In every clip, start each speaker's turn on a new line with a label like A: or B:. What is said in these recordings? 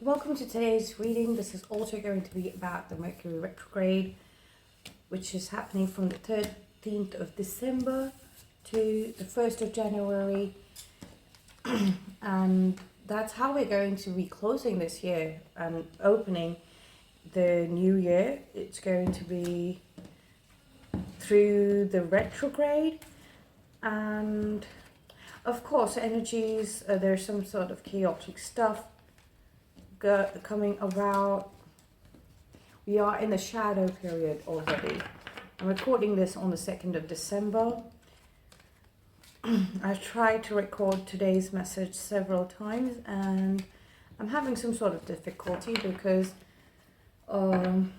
A: Welcome to today's reading. This is also going to be about the Mercury retrograde, which is happening from the 13th of December to the 1st of January. And that's how we're going to be closing this year and opening the new year. It's going to be through the retrograde, and of course energies, there's some sort of chaotic stuff coming about. We are in the shadow period already. I'm recording this on the 2nd of December. I tried to record today's message several times and I'm having some sort of difficulty because some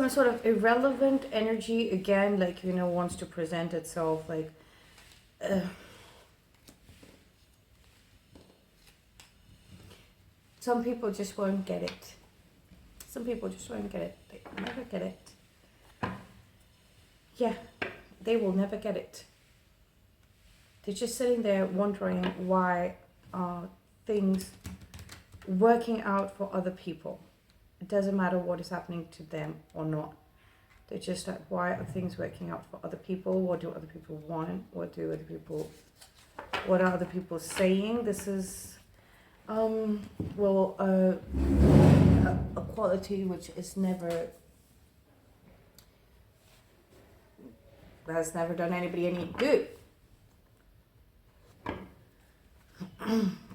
A: sort of irrelevant energy again, like, wants to present itself, like some people just won't get it. Some people just won't get it. They will never get it. Yeah, they will never get it. They're just sitting there wondering why are things working out for other people. It doesn't matter what is happening to them or not. They're just like, why are things working out for other people? What do other people want? What are other people saying? This is a quality which is has never done anybody any good.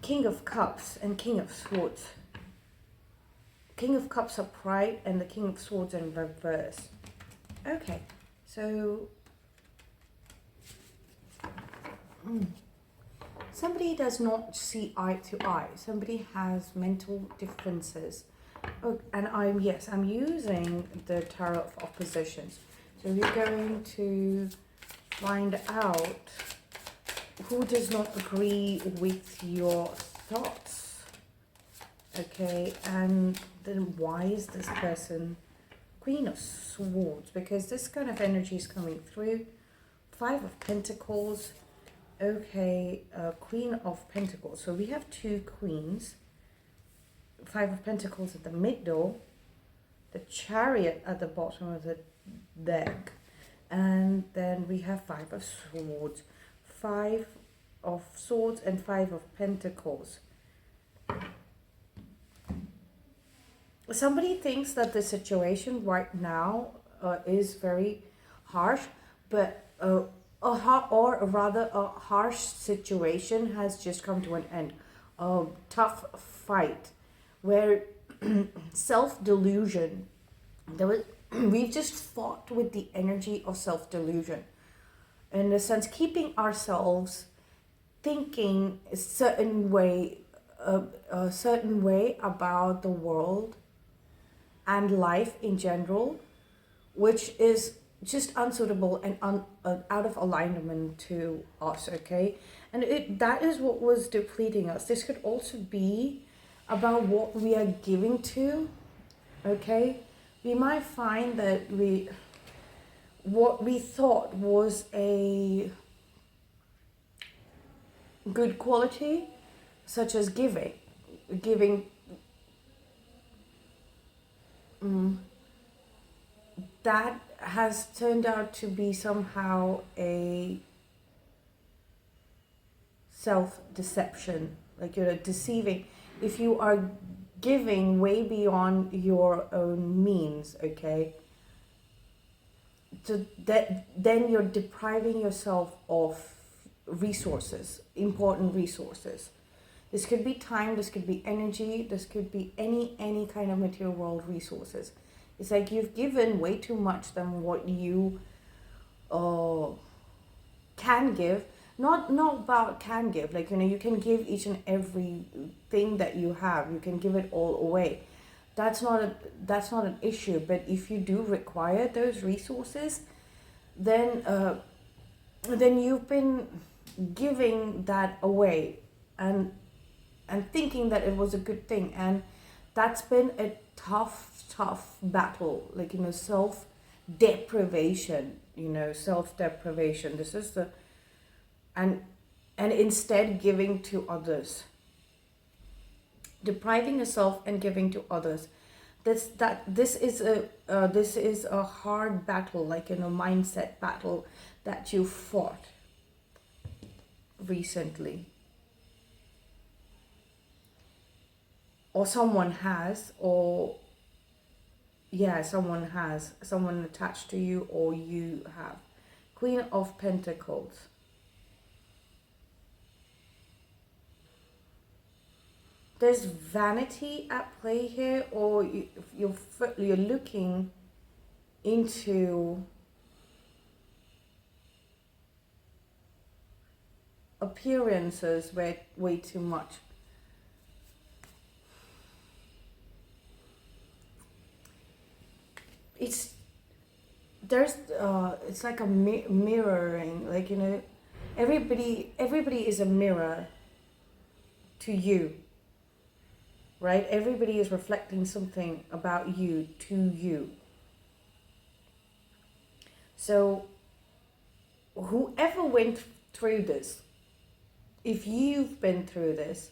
A: King of Cups and King of Swords. King of Cups are pride and the King of Swords in reverse. Okay, so somebody does not see eye to eye. Somebody has mental differences. Oh, and I'm using the Tarot of Oppositions. So we're going to find out who does not agree with your thoughts. Okay, and then why is this person Queen of Swords? Because this kind of energy is coming through. 5 of Pentacles. Okay, Queen of Pentacles. So we have 2 queens. 5 of Pentacles at the middle. The Chariot at the bottom of the deck. And then we have 5 of Swords. 5 of Swords and 5 of Pentacles. Somebody thinks that the situation right now is very harsh, but a harsh situation has just come to an end. A tough fight where self-delusion, we've just fought with the energy of self-delusion. In a sense, keeping ourselves thinking a certain way about the world and life in general, which is just unsuitable and out of alignment to us, okay? And that is what was depleting us. This could also be about what we are giving to, okay? We might find that what we thought was a good quality, such as giving, that has turned out to be somehow a self-deception, like you're deceiving. If you are giving way beyond your own means, okay, so then you're depriving yourself of resources, important resources. This could be time, this could be energy, this could be any kind of material world resources. It's like you've given way too much than what you can give. Not about can give, like, you can give each and every thing that you have. You can give it all away. That's not an issue. But if you do require those resources, then you've been giving that away and thinking that it was a good thing, and that's been a tough battle, like, self-deprivation. This is and and instead giving to others. Depriving yourself and giving to others. This is a hard battle, like in a mindset battle that you fought recently, or someone has, or yeah, someone attached to you, or you have. Queen of Pentacles. There's vanity at play here, or you're looking into appearances way too much. It's like a mirroring, like, you know, everybody is a mirror to you, right? Everybody is reflecting something about you to you. So whoever went through this, if you've been through this,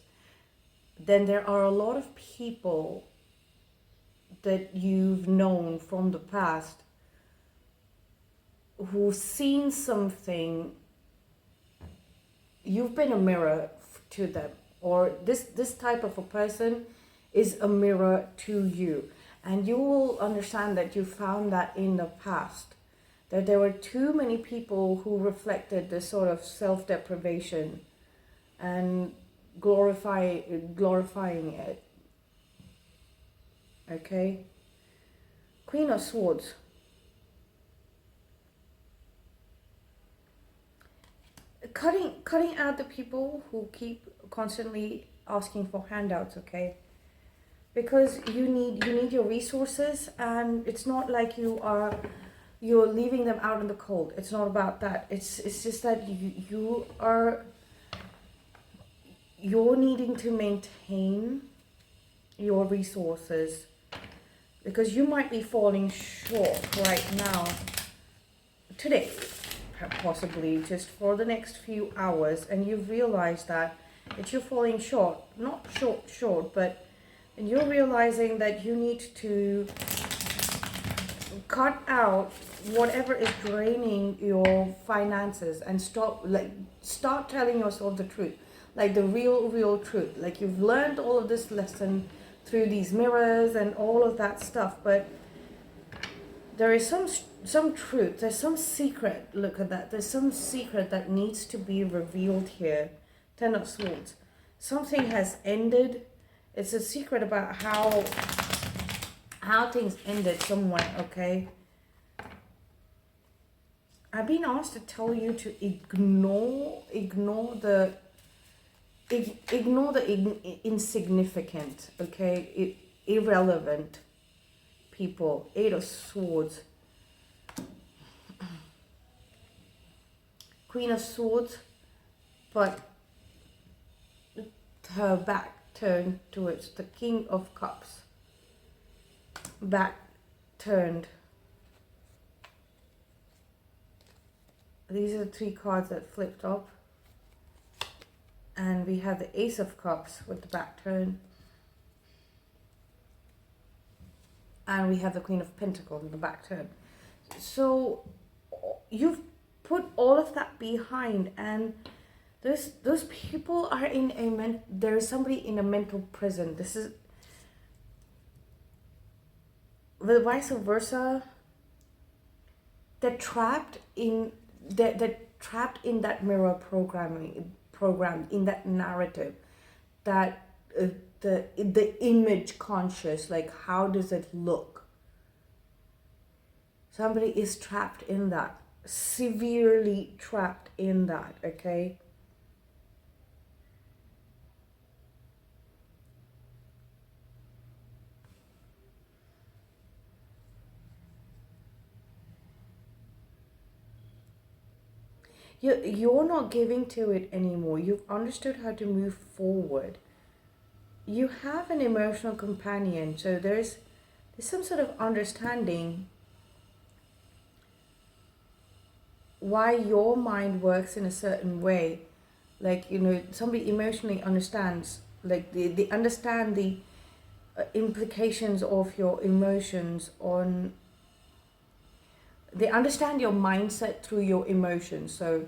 A: then there are a lot of people that you've known from the past who've seen something. You've been a mirror to them, or this type of a person is a mirror to you, and you will understand that you found that in the past, that there were too many people who reflected this sort of self-deprivation and glorifying it. Okay? Queen of Swords. Cutting out the people who keep constantly asking for handouts, okay? Because you need your resources, and it's not like you're leaving them out in the cold. It's not about that. It's just that you're needing to maintain your resources, because you might be falling short right now, today, possibly just for the next few hours, and you realize that you're falling short, not short, but and you're realizing that you need to cut out whatever is draining your finances and start telling yourself the truth, like the real truth. Like, you've learned all of this lesson through these mirrors and all of that stuff, but there is some truth, there's some secret. Look at that, there's some secret that needs to be revealed here. Ten of Swords. Something has ended. It's a secret about how things ended somewhere, okay? I've been asked to tell you to ignore the insignificant, okay? Irrelevant people. Eight of Swords. Queen of Swords, but her back turned towards the King of Cups. Back turned. These are the three cards that flipped up. And we have the Ace of Cups with the back turn. And we have the Queen of Pentacles with the back turn. So you've put all of that behind, and those people are in there's somebody in a mental prison. This is the vice versa. They're trapped in that mirror program, in that narrative, that the image conscious, like, how does it look? Somebody is trapped in that, severely trapped in that, okay? You're not giving to it anymore. You've understood how to move forward. You have an emotional companion, so there's some sort of understanding why your mind works in a certain way, Like, you know, somebody emotionally understands, like they understand the implications of your emotions on, they understand your mindset through your emotions. So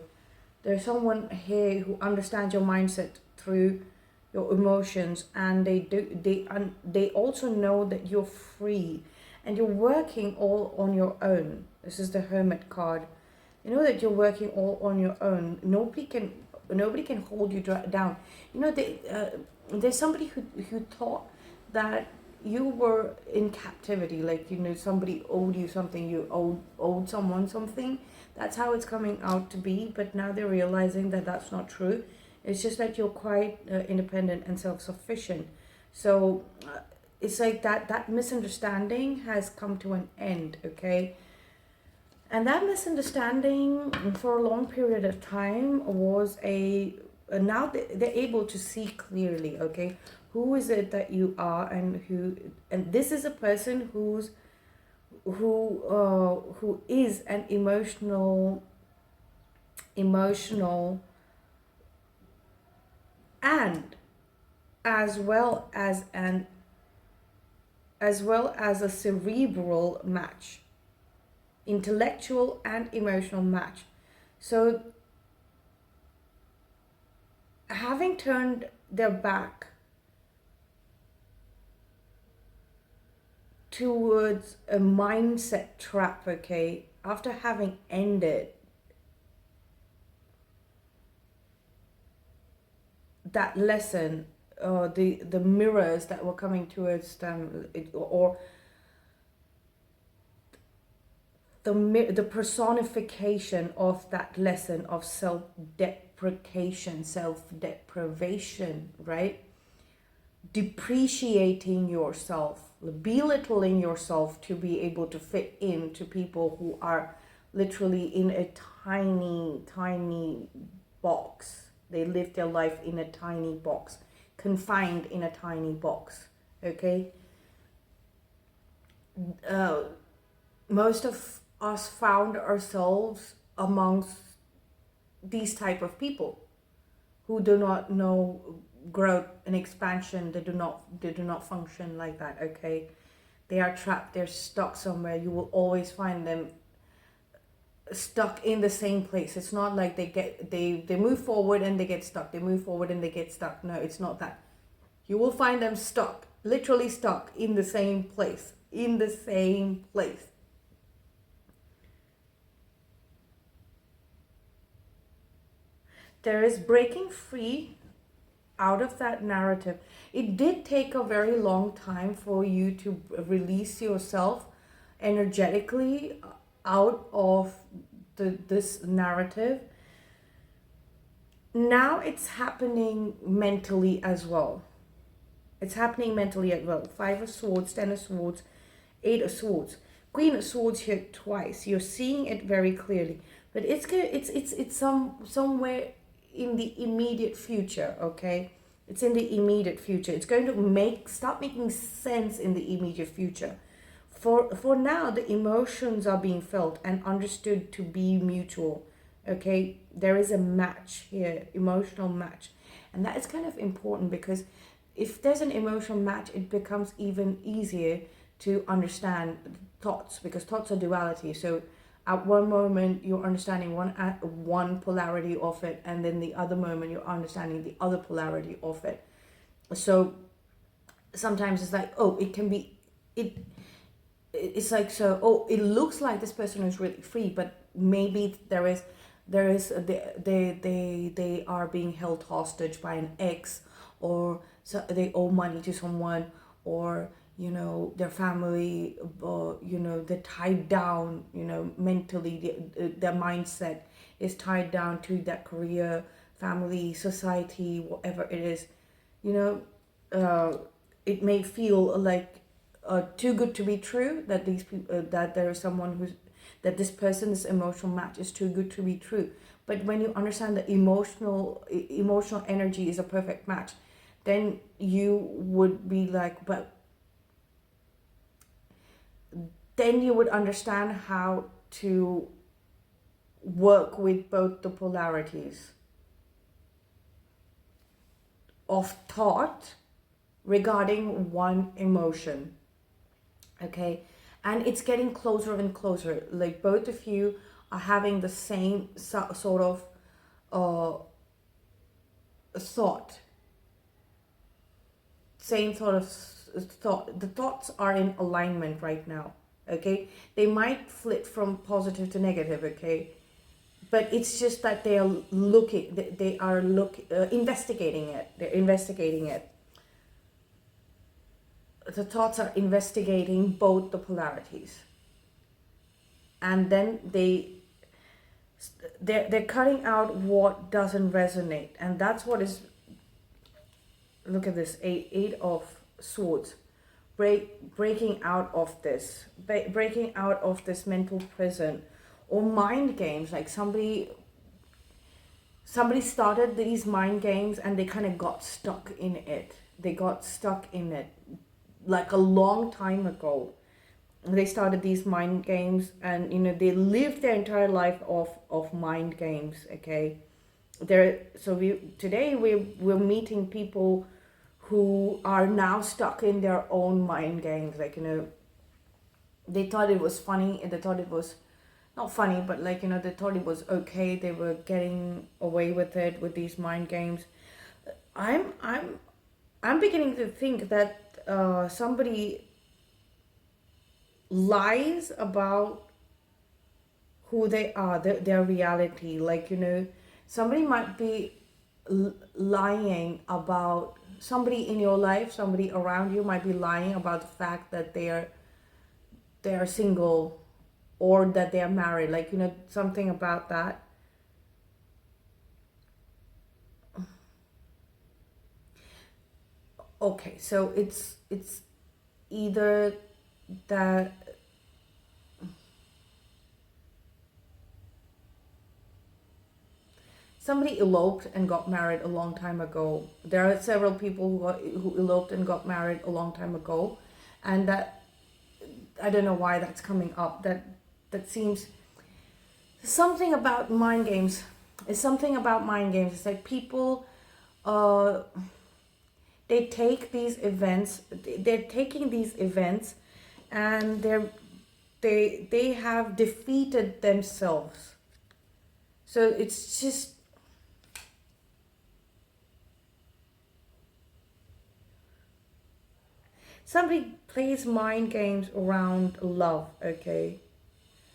A: there's someone here who understands your mindset through your emotions, and they also know that you're free and you're working all on your own. This is the Hermit card. You know that you're working all on your own. Nobody can hold you down. You know, there's somebody who thought that you were in captivity, like, you know, somebody owed you something, you owed someone something. That's how it's coming out to be, but now they're realizing that that's not true. It's just that you're quite independent and self-sufficient. So it's like that misunderstanding has come to an end, okay? And that misunderstanding for a long period of time was now they're able to see clearly, okay? Who is it that you are, and this is a person who is an emotional and as well as a cerebral match, intellectual and emotional match. So having turned their back towards a mindset trap, okay, after having ended that lesson, the mirrors that were coming towards them, or the personification of that lesson of self-deprecation, self-deprivation, right? Depreciating yourself, belittling yourself to be able to fit into people who are literally in a tiny box. They live their life in a tiny box, confined in a tiny box, okay? Most of us found ourselves amongst these type of people who do not know growth and expansion. They do not function like that, okay? They are trapped, they're stuck somewhere. You will always find them stuck in the same place. It's not like they move forward and they get stuck, they move forward and they get stuck. No, it's not that. You will find them stuck, literally stuck in the same place, There is breaking free out of that narrative. It did take a very long time for you to release yourself energetically out of this narrative. Now it's happening mentally as well. It's happening mentally as well. 5 of Swords, 10 of Swords, 8 of Swords. Queen of Swords here twice. You're seeing it very clearly. But it's somewhere in the immediate future, okay? It's in the immediate future. It's going to start making sense in the immediate future. For now, the emotions are being felt and understood to be mutual, okay? There is a match here, emotional match. And that is kind of important, because if there's an emotional match, it becomes even easier to understand thoughts, because thoughts are duality. So at one moment you're understanding one polarity of it, and then the other moment you're understanding the other polarity of it. So sometimes it's like, oh, it can be it's like, so, oh, it looks like this person is really free, but maybe they are being held hostage by an ex, or so they owe money to someone, or, you know, their family, you know, they're tied down, you know, mentally, their mindset is tied down to that career, family, society, whatever it is. You know, it may feel like too good to be true, that these people, that there is someone that this person's emotional match is too good to be true. But when you understand that emotional energy is a perfect match, then you would be like, but then you would understand how to work with both the polarities. of thought regarding one emotion. Okay, and it's getting closer and closer, like both of you are having the same sort of uh, thought, same sort of thought. The thoughts are in alignment right now. Okay, they might flip from positive to negative. Okay, but it's just that they are looking, they are investigating it, they're investigating it. The thoughts are investigating both the polarities, and then they're cutting out what doesn't resonate, and that's what is. Look at this, eight of swords, breaking out of this, breaking out of this mental prison or mind games. Like somebody started these mind games and they kind of got stuck in it. They got stuck in it like a long time ago. They started these mind games, and they lived their entire life of mind games. Okay, today we're meeting people who are now stuck in their own mind games. Like they thought it was funny, and they thought it was not funny, but like they thought it was okay. They were getting away with it with these mind games. I'm beginning to think that somebody lies about who they are, their reality. Like somebody might be lying about somebody in your life, somebody around you might be lying about the fact that they're single or that they're married. Like something about that. Okay, so it's either that somebody eloped and got married a long time ago. There are several people who eloped and got married a long time ago, and that I don't know why that's coming up. That seems something about mind games. It's something about mind games. It's like people, they take these events. They're taking these events, and they have defeated themselves. So it's just. Somebody plays mind games around love, okay?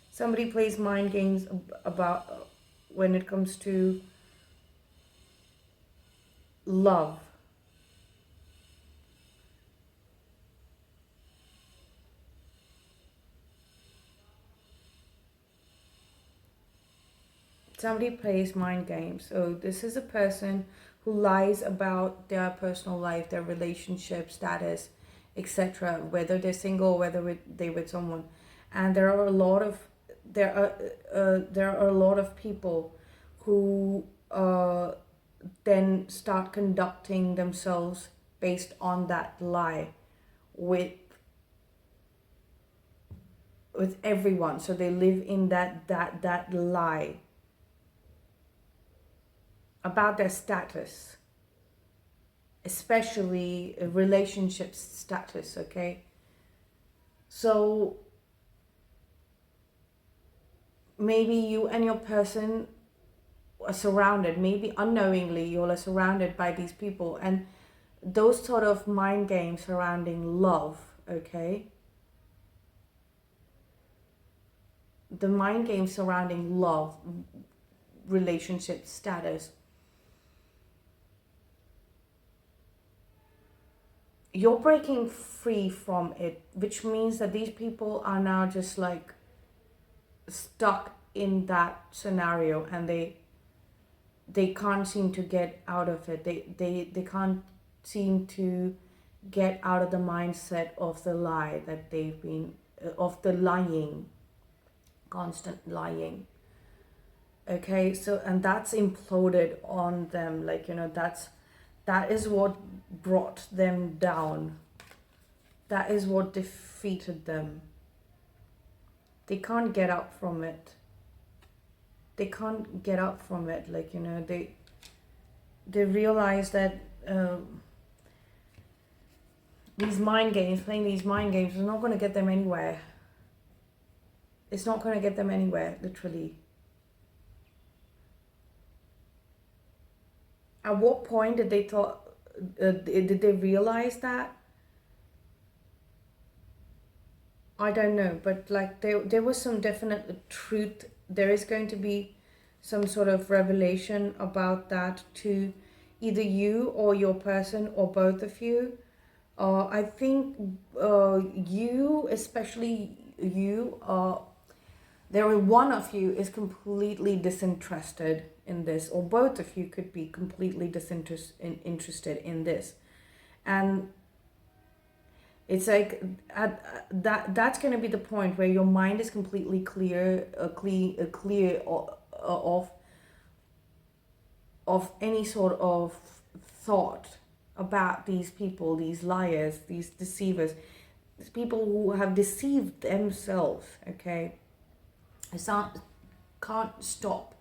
A: Somebody plays mind games about when it comes to love. Somebody plays mind games. So this is a person who lies about their personal life, their relationship status, etc. Whether they're single, whether they with someone, and there are a lot of people who then start conducting themselves based on that lie with everyone. So they live in that lie about their status, especially relationship status. Okay, so maybe you and your person are surrounded, maybe unknowingly you are surrounded by these people, and those sort of mind games surrounding love. Okay, the mind games surrounding love, relationship status, you're breaking free from it, which means that these people are now just like stuck in that scenario, and they can't seem to get out of it. They can't seem to get out of the mindset of the lie that they've been, of the lying, constant lying. Okay, so, and that's imploded on them. Like that is what brought them down. That is what defeated them. They can't get up from it. They can't get up from it. Like they realize that these mind games, playing these mind games is not going to get them anywhere. It's not going to get them anywhere, literally. At what point did they did they realize that? I don't know, but like there was some definite truth. There is going to be some sort of revelation about that to either you or your person or both of you. I think you, especially you, one of you is completely disinterested in this, or both of you could be completely interested in this, and it's like that's going to be the point where your mind is completely clear of any sort of thought about these people, these liars, these deceivers, these people who have deceived themselves. Okay, can't stop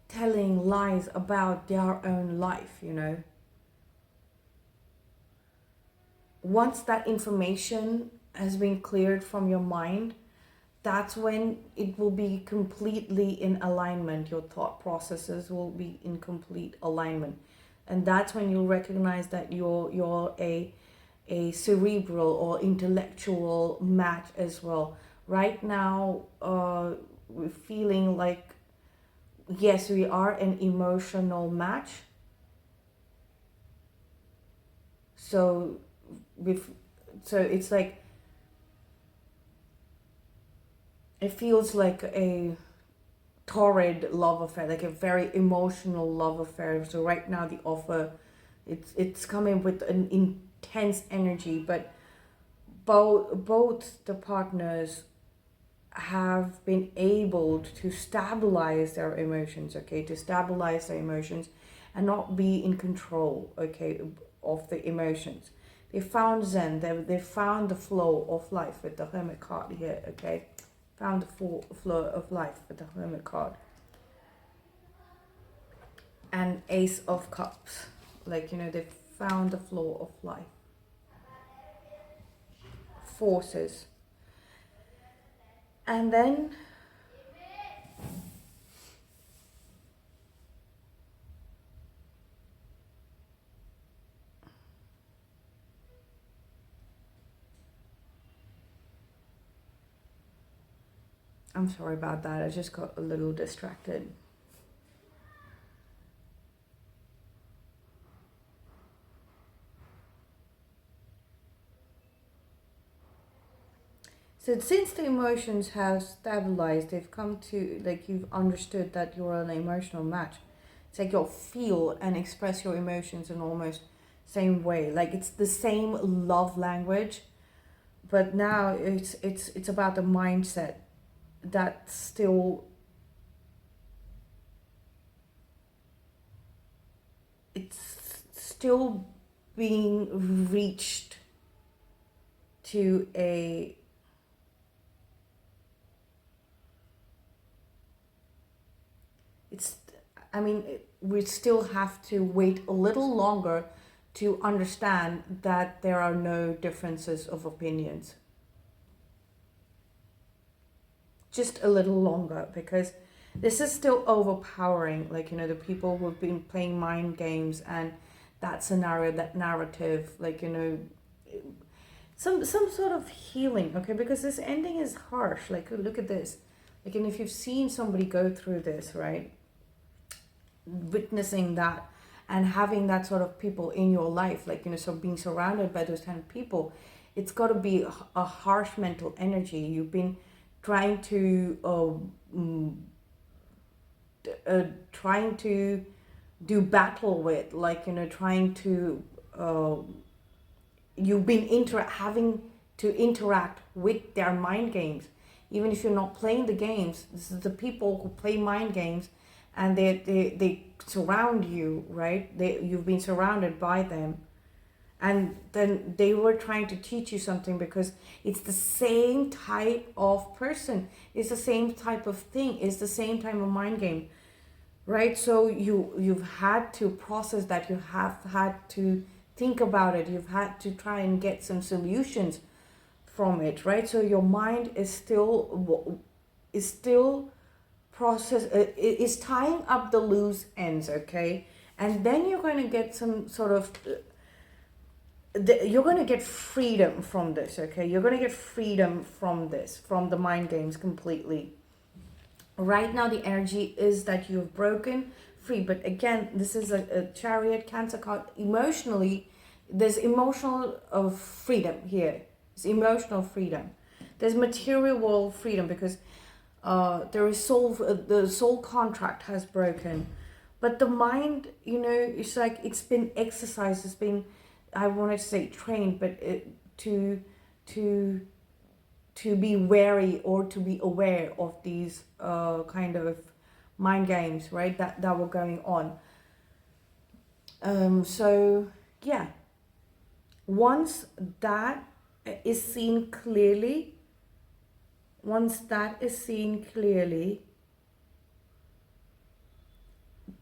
A: telling lies about their own life, you know. Once that information has been cleared from your mind, that's when it will be completely in alignment. Your thought processes will be in complete alignment. And that's when you'll recognize that you're a cerebral or intellectual match as well. Right now, we're feeling like, yes, we are an emotional match. So it's like, it feels like a torrid love affair, like a very emotional love affair. So right now the offer, it's coming with an intense energy, but both the partners have been able to stabilize their emotions, okay, to stabilize their emotions and not be in control, okay, of the emotions. They found Zen, they found the flow of life with the Hermit card here, okay, found the flow of life with the Hermit card. And Ace of Cups, like, you know, they found the flow of life. Forces. And then I'm sorry about that, I just got a little distracted. So since the emotions have stabilized, they've come to, like, you've understood that you're an emotional match. It's like you'll feel and express your emotions in almost same way. Like it's the same love language, but now it's about the mindset that's still, it's still being reached to a we still have to wait a little longer to understand that there are no differences of opinions. Just a little longer, because this is still overpowering. Like, you know, the people who've been playing mind games and that scenario, that narrative, like, you know, some sort of healing, okay? Because this ending is harsh. Like, look at this. Like, and if you've seen somebody go through this, right? Witnessing that and having that sort of people in your life, like, you know, so being surrounded by those kind of people, it's got to be a harsh mental energy. You've been trying to do battle with, like, you know, trying to you've been having to interact with their mind games. Even if you're not playing the games, this is the people who play mind games, and they surround you, right? You've been surrounded by them, and then they were trying to teach you something, because it's the same type of person, it's the same type of thing, it's the same type of mind game. right? So you've had to process that, you have had to think about it, you've had to try and get some solutions from it, right? So your mind is still process is tying up the loose ends, okay? And then you're going to get some sort of you're going to get freedom from this, okay? You're going to get freedom from this, from the mind games completely. Right now the energy is that you've broken free, but again, this is a Chariot Cancer card. Emotionally, there's emotional of freedom here. It's emotional freedom. There's material world freedom, because there is the soul contract has broken, but the mind, it's like it's been exercised, it's been, I wanted to say trained, but to be wary or to be aware of these kind of mind games, right, that were going on. So yeah, once that is seen clearly,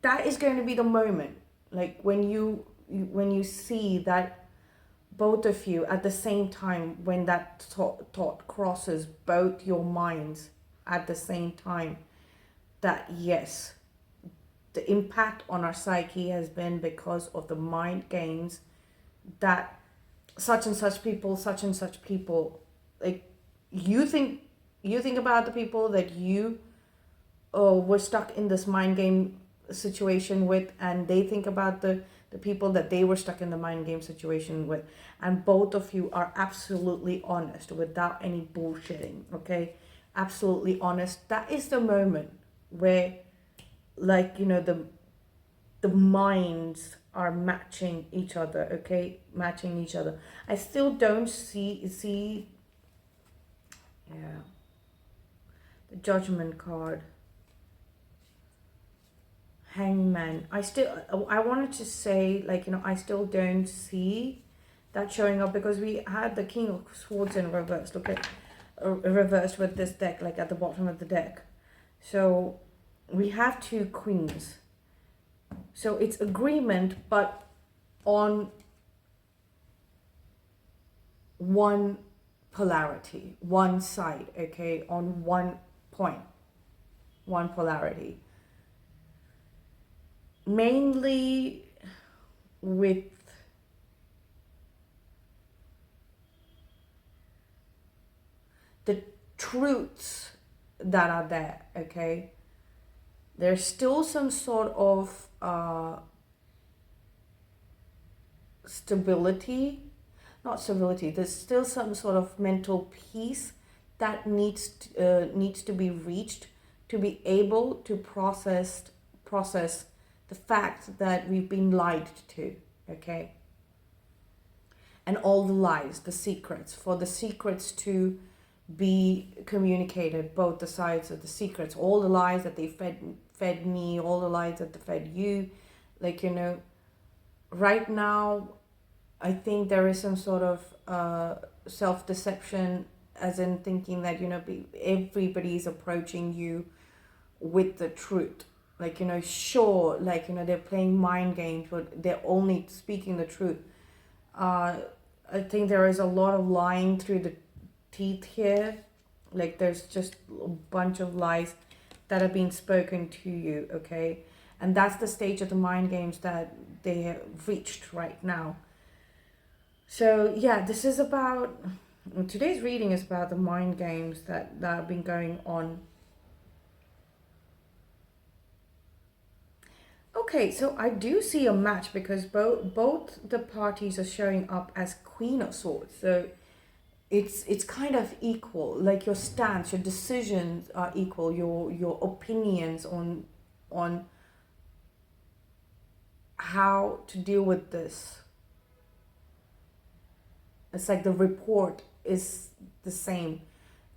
A: that is going to be the moment, like when you see that both of you at the same time, when that thought crosses both your minds at the same time, that yes, the impact on our psyche has been because of the mind games that such and such people, like you think about the people that you were stuck in this mind game situation with, and they think about the people that they were stuck in the mind game situation with, and both of you are absolutely honest without any bullshitting, okay? Absolutely honest. That is the moment where, like, the minds are matching each other, okay? Matching each other. I still don't see yeah, the Judgment card. Hangman. I wanted to say, like, I still don't see that showing up, because we had the King of Swords in reverse. Look at reversed with this deck, like at the bottom of the deck. So we have two queens. So it's agreement, but on one polarity, one side, okay, on one point, one polarity. Mainly with the truths that are there, okay? There's still some sort of there's still some sort of mental peace that needs to be reached to be able to process the fact that we've been lied to, okay? And all the lies, the secrets, for the secrets to be communicated, both the sides of the secrets, all the lies that they fed me, all the lies that they fed you, like, right now, I think there is some sort of self-deception, as in thinking that, everybody's approaching you with the truth. Like, sure, like, they're playing mind games, but they're only speaking the truth. I think there is a lot of lying through the teeth here. Like, there's just a bunch of lies that are being spoken to you, okay? And that's the stage of the mind games that they have reached right now. So yeah, this is about, today's reading is about the mind games that have been going on. Okay, so I do see a match, because both the parties are showing up as Queen of Swords. So it's kind of equal, like your stance, your decisions are equal, your opinions on how to deal with this. It's like the report is the same,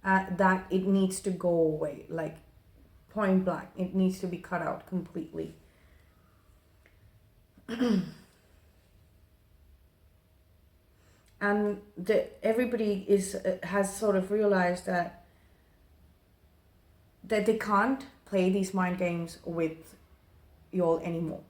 A: that it needs to go away, like point blank. It needs to be cut out completely. And everybody has sort of realized that they can't play these mind games with you all anymore.